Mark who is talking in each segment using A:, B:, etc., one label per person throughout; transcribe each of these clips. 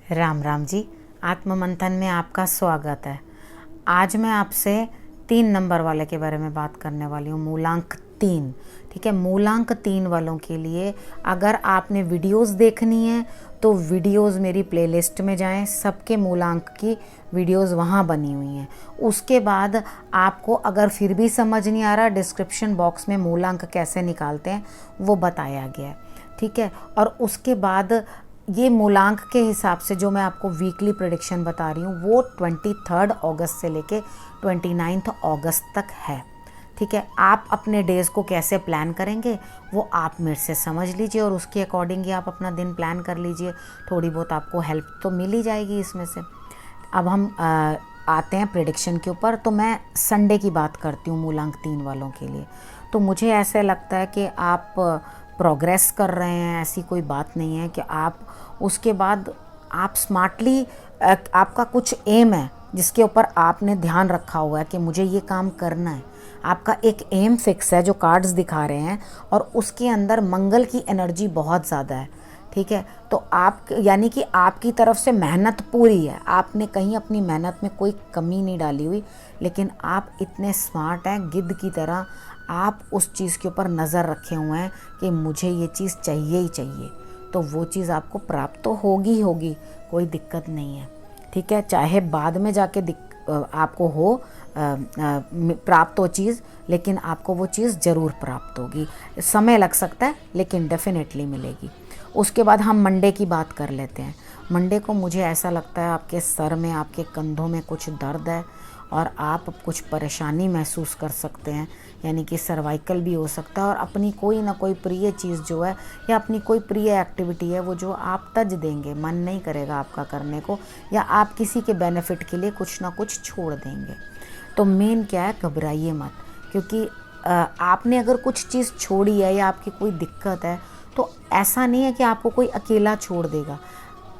A: राम राम जी। आत्म मंथन में आपका स्वागत है। आज मैं आपसे 3 नंबर वाले के बारे में बात करने वाली हूँ, मूलांक 3। ठीक है, मूलांक 3 वालों के लिए अगर आपने वीडियोस देखनी है तो वीडियोस मेरी प्लेलिस्ट में जाएं, सबके मूलांक की वीडियोस वहाँ बनी हुई हैं। उसके बाद आपको अगर फिर भी समझ नहीं आ रहा, डिस्क्रिप्शन बॉक्स में मूलांक कैसे निकालते हैं वो बताया गया है। ठीक है, और उसके बाद ये मूलांक के हिसाब से जो मैं आपको वीकली प्रेडिक्शन बता रही हूँ वो 23 अगस्त से लेके 29 अगस्त तक है। ठीक है, आप अपने डेज़ को कैसे प्लान करेंगे वो आप मेरे से समझ लीजिए और उसके अकॉर्डिंग ही आप अपना दिन प्लान कर लीजिए। थोड़ी बहुत आपको हेल्प तो मिल ही जाएगी इसमें से। अब हम आते हैं प्रेडिक्शन के ऊपर। तो मैं संडे की बात करती हूँ मूलांक 3 वालों के लिए। तो मुझे ऐसे लगता है कि आप प्रोग्रेस कर रहे हैं, ऐसी कोई बात नहीं है कि आप उसके बाद आप स्मार्टली आपका कुछ एम है जिसके ऊपर आपने ध्यान रखा हुआ है कि मुझे ये काम करना है। आपका एक एम फिक्स है जो कार्ड्स दिखा रहे हैं और उसके अंदर मंगल की एनर्जी बहुत ज़्यादा है। ठीक है, तो आप यानी कि आपकी तरफ से मेहनत पूरी है, आपने कहीं अपनी मेहनत में कोई कमी नहीं डाली हुई, लेकिन आप इतने स्मार्ट हैं गिद्ध की तरह, आप उस चीज़ के ऊपर नज़र रखे हुए हैं कि मुझे ये चीज़ चाहिए ही चाहिए, तो वो चीज़ आपको प्राप्त तो होगी होगी, कोई दिक्कत नहीं है। ठीक है, चाहे बाद में जाके आपको हो प्राप्त हो चीज़, लेकिन आपको वो चीज़ ज़रूर प्राप्त होगी। समय लग सकता है लेकिन डेफिनेटली मिलेगी। उसके बाद हम मंडे की बात कर लेते हैं। मंडे को मुझे ऐसा लगता है आपके सर में, आपके कंधों में कुछ दर्द है और आप कुछ परेशानी महसूस कर सकते हैं, यानी कि सर्वाइकल भी हो सकता है। और अपनी कोई ना कोई प्रिय चीज़ जो है या अपनी कोई प्रिय एक्टिविटी है वो जो आप तज देंगे, मन नहीं करेगा आपका करने को, या आप किसी के बेनिफिट के लिए कुछ ना कुछ छोड़ देंगे। तो मेन क्या है, घबराइए मत, क्योंकि आपने अगर कुछ चीज़ छोड़ी है या आपकी कोई दिक्कत है तो ऐसा नहीं है कि आपको कोई अकेला छोड़ देगा।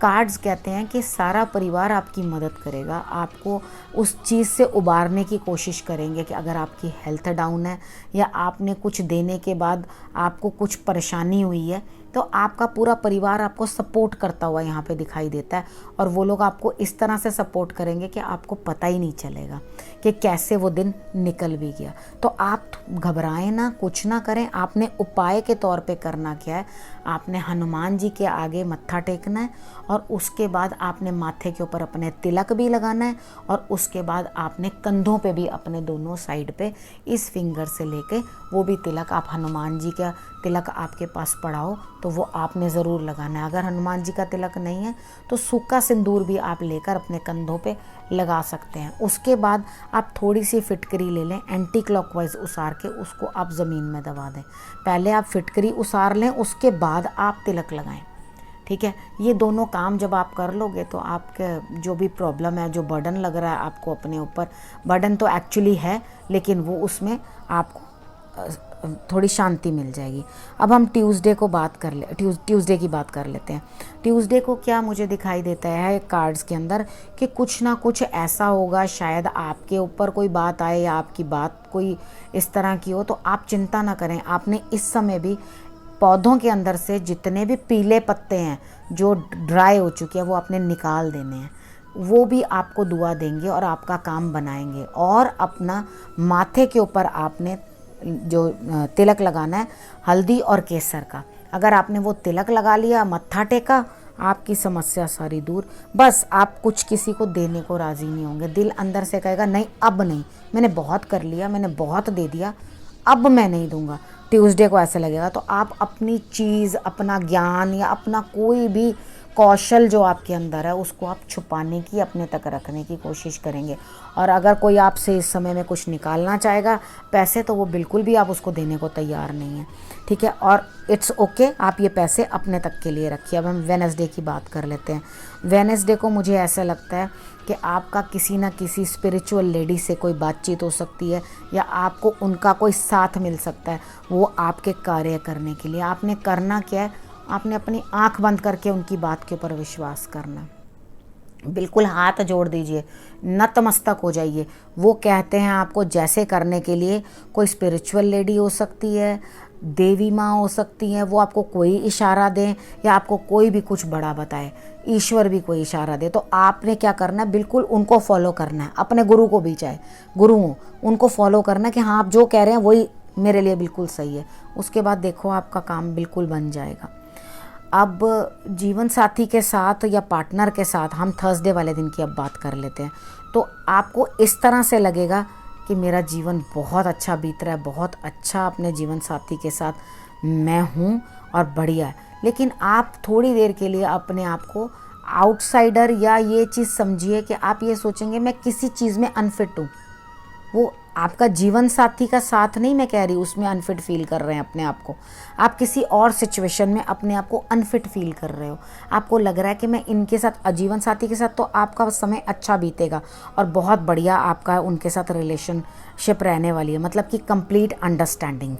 A: कार्ड्स कहते हैं कि सारा परिवार आपकी मदद करेगा, आपको उस चीज़ से उबारने की कोशिश करेंगे कि अगर आपकी हेल्थ डाउन है या आपने कुछ देने के बाद आपको कुछ परेशानी हुई है तो आपका पूरा परिवार आपको सपोर्ट करता हुआ यहाँ पे दिखाई देता है। और वो लोग आपको इस तरह से सपोर्ट करेंगे कि आपको पता ही नहीं चलेगा कि कैसे वो दिन निकल भी गया। तो आप घबराएं ना, कुछ ना करें। आपने उपाय के तौर पे करना क्या है, आपने हनुमान जी के आगे मत्था टेकना है और उसके बाद आपने माथे के ऊपर अपने तिलक भी लगाना है और उसके बाद आपने कंधों पे भी अपने दोनों साइड पे इस फिंगर से लेके वो भी तिलक, आप हनुमान जी का तिलक आपके पास पड़ा हो तो वो आपने ज़रूर लगाना है। अगर हनुमान जी का तिलक नहीं है तो सूखा सिंदूर भी आप लेकर अपने कंधों पे लगा सकते हैं। उसके बाद आप थोड़ी सी फिटकरी ले लें, एंटी क्लॉकवाइज उसार के उसको आप ज़मीन में दबा दें। पहले आप फिटकरी उसार लें, उसके बाद आप तिलक लगाएं। ठीक है, ये दोनों काम जब आप कर लोगे तो आपके जो भी प्रॉब्लम है, जो बर्डन लग रहा है आपको अपने ऊपर, बर्डन तो एक्चुअली है लेकिन वो उसमें आपको थोड़ी शांति मिल जाएगी। अब हम ट्यूसडे की बात कर लेते हैं। ट्यूसडे को क्या मुझे दिखाई देता है कार्ड्स के अंदर कि कुछ ना कुछ ऐसा होगा, शायद आपके ऊपर कोई बात आए या आपकी बात कोई इस तरह की हो, तो आप चिंता ना करें। आपने इस समय भी पौधों के अंदर से जितने भी पीले पत्ते हैं जो ड्राई हो चुके हैं वो आपने निकाल देने हैं, वो भी आपको दुआ देंगे और आपका काम बनाएंगे। और अपना माथे के ऊपर आपने जो तिलक लगाना है हल्दी और केसर का, अगर आपने वो तिलक लगा लिया, मत्था टेका, आपकी समस्या सारी दूर। बस आप कुछ किसी को देने को राज़ी नहीं होंगे, दिल अंदर से कहेगा नहीं, अब नहीं, मैंने बहुत कर लिया, मैंने बहुत दे दिया, अब मैं नहीं दूंगा। ट्यूसडे को ऐसे लगेगा। तो आप अपनी चीज़, अपना ज्ञान या अपना कोई भी कौशल जो आपके अंदर है उसको आप छुपाने की, अपने तक रखने की कोशिश करेंगे। और अगर कोई आपसे इस समय में कुछ निकालना चाहेगा पैसे, तो वो बिल्कुल भी आप उसको देने को तैयार नहीं है। ठीक है, और इट्स ओके, आप ये पैसे अपने तक के लिए रखिए। अब हम वेडनेसडे की बात कर लेते हैं। वेडनेसडे को मुझे ऐसा लगता है कि आपका किसी न किसी स्पिरिचुअल लेडी से कोई बातचीत हो सकती है या आपको उनका कोई साथ मिल सकता है, वो आपके कार्य करने के लिए। आपने करना क्या है, आपने अपनी आंख बंद करके उनकी बात के ऊपर विश्वास करना, बिल्कुल हाथ जोड़ दीजिए, नतमस्तक हो जाइए। वो कहते हैं आपको जैसे करने के लिए। कोई स्पिरिचुअल लेडी हो सकती है, देवी माँ हो सकती हैं, वो आपको कोई इशारा दें या आपको कोई भी कुछ बड़ा बताए, ईश्वर भी कोई इशारा दे, तो आपने क्या करना है, बिल्कुल उनको फॉलो करना है। अपने गुरु को भी, चाहे गुरु हो, उनको फॉलो करना है कि हाँ आप जो कह रहे हैं वही मेरे लिए बिल्कुल सही है। उसके बाद देखो आपका काम बिल्कुल बन जाएगा। अब जीवन साथी के साथ या पार्टनर के साथ हम थर्सडे वाले दिन की अब बात कर लेते हैं। तो आपको इस तरह से लगेगा कि मेरा जीवन बहुत अच्छा बीत रहा है, बहुत अच्छा अपने जीवन साथी के साथ मैं हूँ और बढ़िया है। लेकिन आप थोड़ी देर के लिए अपने आप को आउटसाइडर या ये चीज़ समझिए कि आप ये सोचेंगे मैं किसी चीज़ में अनफिट हूँ। वो आपका जीवन साथी का साथ नहीं मैं कह रही, उसमें अनफिट फील कर रहे हैं अपने आप को। आप किसी और सिचुएशन में अपने आप को अनफिट फील कर रहे हो। आपको लग रहा है कि मैं इनके साथ, जीवन साथी के साथ तो आपका समय अच्छा बीतेगा और बहुत बढ़िया आपका उनके साथ रिलेशनशिप रहने वाली है, मतलब कि कंप्लीट अंडरस्टैंडिंग।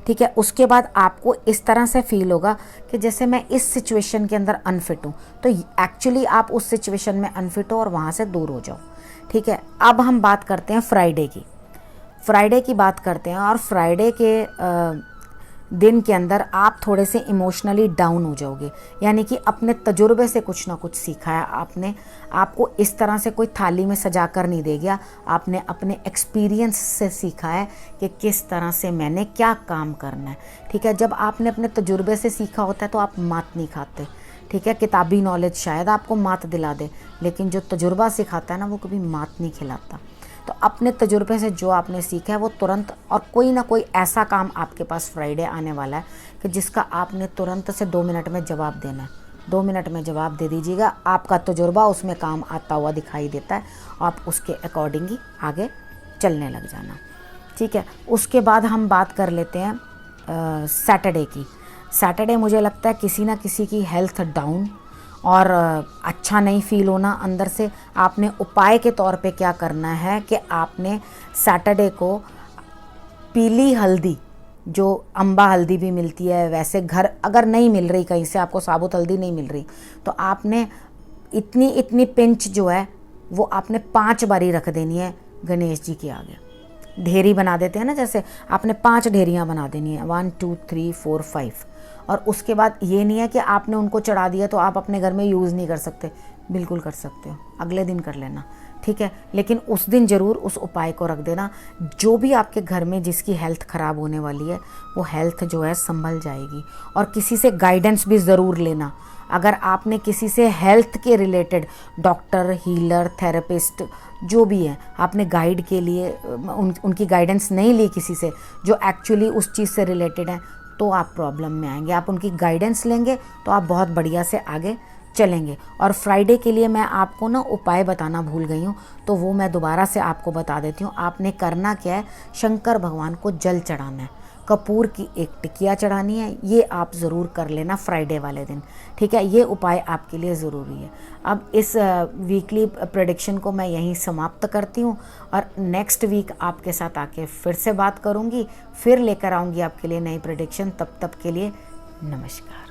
A: ठीक है, उसके बाद आपको इस तरह से फील होगा कि जैसे मैं इस सिचुएशन के अंदर अनफिट हूँ, तो एक्चुअली आप उस सिचुएशन में अनफिट हो और वहाँ से दूर हो जाओ। ठीक है, अब हम बात करते हैं फ्राइडे की बात करते हैं। और फ्राइडे के दिन के अंदर आप थोड़े से इमोशनली डाउन हो जाओगे, यानी कि अपने तजुर्बे से कुछ ना कुछ सीखा है आपने। आपको इस तरह से कोई थाली में सजा कर नहीं दे गया, आपने अपने एक्सपीरियंस से सीखा है कि किस तरह से मैंने क्या काम करना है। ठीक है, जब आपने अपने तजुर्बे से सीखा होता है तो आप मात नहीं खाते। ठीक है, किताबी नॉलेज शायद आपको मात दिला दे, लेकिन जो तजुर्बा सिखाता है ना, वो कभी मात नहीं खिलाता। तो अपने तजुर्बे से जो आपने सीखा है वो तुरंत, और कोई ना कोई ऐसा काम आपके पास फ्राइडे आने वाला है कि जिसका आपने तुरंत से 2 मिनट में जवाब देना है। 2 मिनट में जवाब दे दीजिएगा, आपका तजुर्बा उसमें काम आता हुआ दिखाई देता है, आप उसके अकॉर्डिंग ही आगे चलने लग जाना। ठीक है, उसके बाद हम बात कर लेते हैं सैटरडे की। सैटरडे मुझे लगता है किसी ना किसी की हेल्थ डाउन और अच्छा नहीं फील होना अंदर से। आपने उपाय के तौर पे क्या करना है कि आपने सैटरडे को पीली हल्दी, जो अम्बा हल्दी भी मिलती है, वैसे घर अगर नहीं मिल रही, कहीं से आपको साबुत हल्दी नहीं मिल रही, तो आपने इतनी पिंच जो है वो आपने 5 बारी रख देनी है गणेश जी के आगे। ढेरी बना देते हैं ना, जैसे आपने 5 ढेरियाँ बना देनी है, 1 2 3 4 5। और उसके बाद ये नहीं है कि आपने उनको चढ़ा दिया तो आप अपने घर में यूज़ नहीं कर सकते, बिल्कुल कर सकते हो, अगले दिन कर लेना। ठीक है, लेकिन उस दिन ज़रूर उस उपाय को रख देना। जो भी आपके घर में जिसकी हेल्थ ख़राब होने वाली है, वो हेल्थ जो है संभल जाएगी। और किसी से गाइडेंस भी ज़रूर लेना। अगर आपने किसी से हेल्थ के रिलेटेड, डॉक्टर, हीलर, थेरेपिस्ट जो भी है, आपने गाइड के लिए उनकी गाइडेंस नहीं ली किसी से जो एक्चुअली उस चीज़ से रिलेटेड है, तो आप प्रॉब्लम में आएंगे। आप उनकी गाइडेंस लेंगे तो आप बहुत बढ़िया से आगे चलेंगे। और फ्राइडे के लिए मैं आपको ना उपाय बताना भूल गई हूँ, तो वो मैं दोबारा से आपको बता देती हूँ। आपने करना क्या है, शंकर भगवान को जल चढ़ाना है, कपूर की एक टिकिया चढ़ानी है। ये आप ज़रूर कर लेना फ्राइडे वाले दिन। ठीक है, ये उपाय आपके लिए ज़रूरी है। अब इस वीकली प्रेडिक्शन को मैं यहीं समाप्त करती हूँ और नेक्स्ट वीक आपके साथ आके फिर से बात करूँगी, फिर लेकर आऊँगी आपके लिए नई प्रेडिक्शन। तब तक के लिए नमस्कार।